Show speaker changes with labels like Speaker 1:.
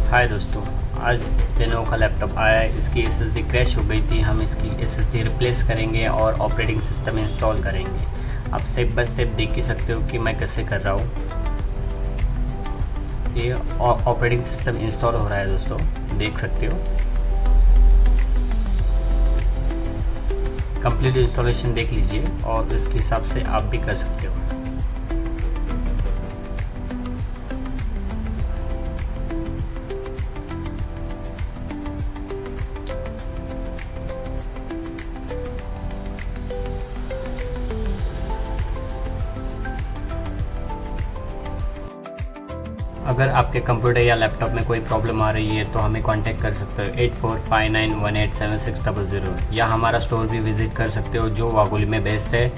Speaker 1: हाय दोस्तों, आज लेनोवो का लैपटॉप आया है। इसकी एसएसडी क्रैश हो गई थी। हम इसकी एसएसडी रिप्लेस करेंगे और ऑपरेटिंग सिस्टम इंस्टॉल करेंगे। आप स्टेप बाय स्टेप देख ही सकते हो कि मैं कैसे कर रहा हूँ। ये ऑपरेटिंग सिस्टम इंस्टॉल हो रहा है दोस्तों, देख सकते हो। कंप्लीट इंस्टॉलेशन देख लीजिए और इसके हिसाब से आप भी कर सकते हो। अगर आपके कंप्यूटर या लैपटॉप में कोई प्रॉब्लम आ रही है तो हमें कांटेक्ट कर सकते हो 8459187600 या हमारा स्टोर भी विजिट कर सकते हो जो वागोली में बेस्ड है।